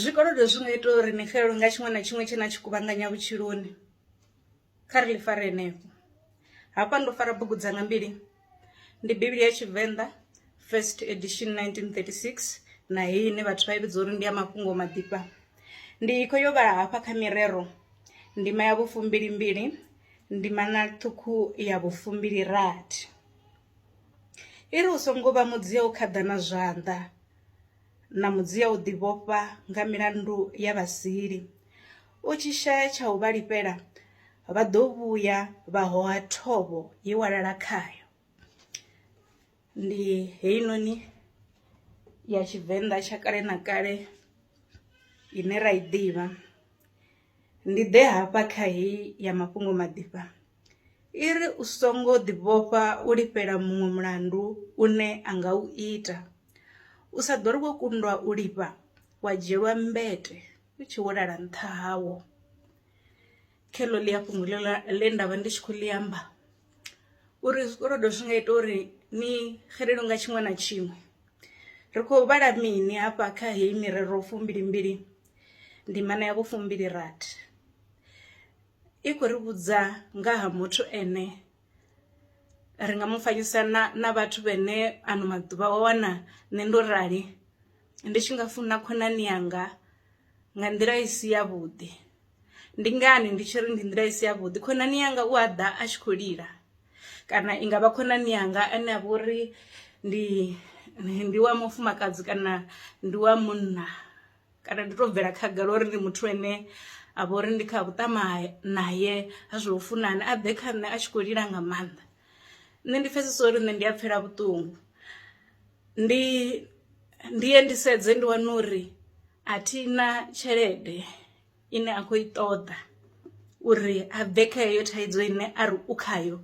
Zwikolodo zwi nga ita uri ni xelelwe nga tshiṅwe na tshiṅwe tshe na tshi kuvhanganya vhutshiloni. Kha ri ḽi fare henefho. Hafha ndo fara bugu dzanga mbili. Ndi Bivhili ya Tshivenḓa, first edition 1936, na heyi ine vhathu vha i vhidza uri ndi ya mafhungo maḓipha. Ndi khou yo vhala hafha kha mirero, ndima ya vhu-22, ndima na ṱhukhu ya vhu-26. Iri u songo vha mudzia u khaḓana zwanḓa na mudzia u ḓivhofha nga milandu ya vhasili. U tshi shaya tsha u vha lifhela, vha ḓo vhuya vha hoa thovho ye wa lala khayo. Ndi heinoni ya Tshivenḓa tsha kale na kale ine ra i ḓivha. Ndi ḓe hafha kha heyi ya mafhungo maḓipha. Iri u songo ḓivhofha u lifhela muṅwe mulandu une a nga u ita. U sa ḓo ri wo kundwa u lifha wa dzhielwa mbete u tshi wo lala nṱha hawo. Kheḽo ḽi a fhungo ḽe ndavha ndi tshi khou ḽi amba uri zwikolodo zwi nga ita uri ni xelelwe nga tshiṅwe na tshiṅwe. Ri khou vhala mini hafha kha heyi mirero 22, ndima ya vhu-26. I khou ri vhudza nga ha muthu ene ri nga mu fanyisa na vhathu vhene ano maḓuvha wa wana nṋe ndo rali ndi tshi nga funa khonani yanga nga nḓila i si ya vhuḓi. Ndi ngani ndi tshi ri ndi nḓila i si ya vhuḓi? Khonani yanga u a ḓa a tshi khou lila, kana i nga vha khonani yanga ane a vha uri ndi wa mufumakadzi kana ndi wa munna, kana ndi to bvela khagala uri ndi muthu ene a vha uri ndi kha vhuṱama naye ha zwo funana, a ḓe kha nṋe a tshi khou lila nga maanḓa. Nṋe ndi pfesesa uri nṋe ndi a pfela vhuṱungu. Ndi ye ndi sedze ndi wane uri a thina tshelede ine a khou i ṱoḓa uri a bve kha heyo thaidzo ine a ri u khayo.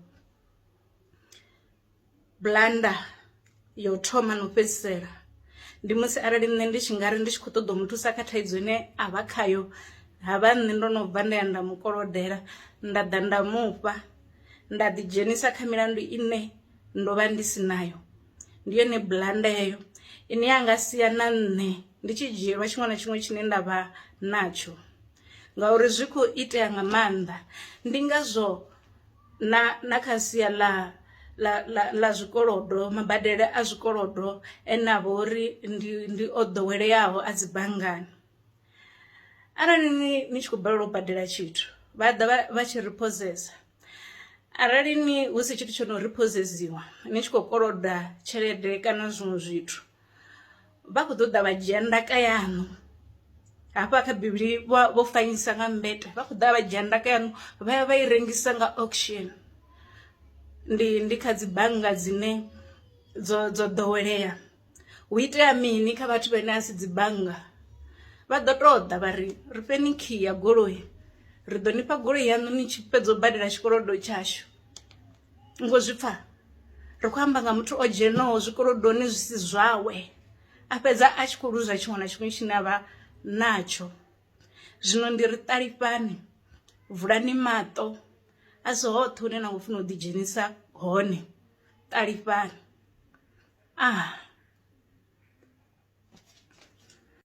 Blanda yo thoma no fhedzisela ndi musi arali nṋe ndi tshi nga ri ndi tshi khou ṱoḓa u mu thusa kha thaidzo ine a vha khayo, ha vha nṋe ndo no bva nda ya nda mu kolodela, nda ḓa nda mufha, nda ḓi dzhenisa kha milandu ine ndo vha ndi si nayo. Ndi yone blanda heyo ine ya nga sia na nṋe ndi tshi dzhielwa tshiṅwe na tshiṅwe tshine nda vha natsho, ngauri zwi khou itea nga maanḓa. Ndi ngazwo na kha sia la zwikolodo, mabadele a zwikolodo ene a vha uri ndi o ḓoweleaho a dzi banngani. Arali ni tshi khou balelwa u badela tshithu, vha ḓa vha tshi riphozesa. Arali hu si tshithu tsho no riphozesiwa, ni tshi khou koloda tshelede kana zwiṅwe zwithu, vha khou ḓo ḓa vha dzhia ndaka yaṋu. Hafha kha Bivhili vho fanyisa nga mbete, vha khou ḓa vha dzhia ndaka yaṋu vha ya vha i rengisa nga auction. Ndi kha dzi bannga dzine dzo ḓowelea. Hu itea mini kha vhathu vhane a si dzi bannga? Vha ḓo tou ḓa vha ri fheni khi ya goloi, ri ḓo nifha goloi yaṋu ni tshi fhedza u badela tshikolodo tshashu. Ngo zwi pfha? Ri khou amba nga muthu o dzhenaho zwikolodoni zwi si zwawe, a fhedza a tshi khou luza tshiṅwe na tshiṅwe tshine a vha natsho. Zwino ndi ri ṱalifhani, vulani maṱo, a si hoṱhe hune na khou funa u ḓi dzhenisa hone. Ṱalifhani.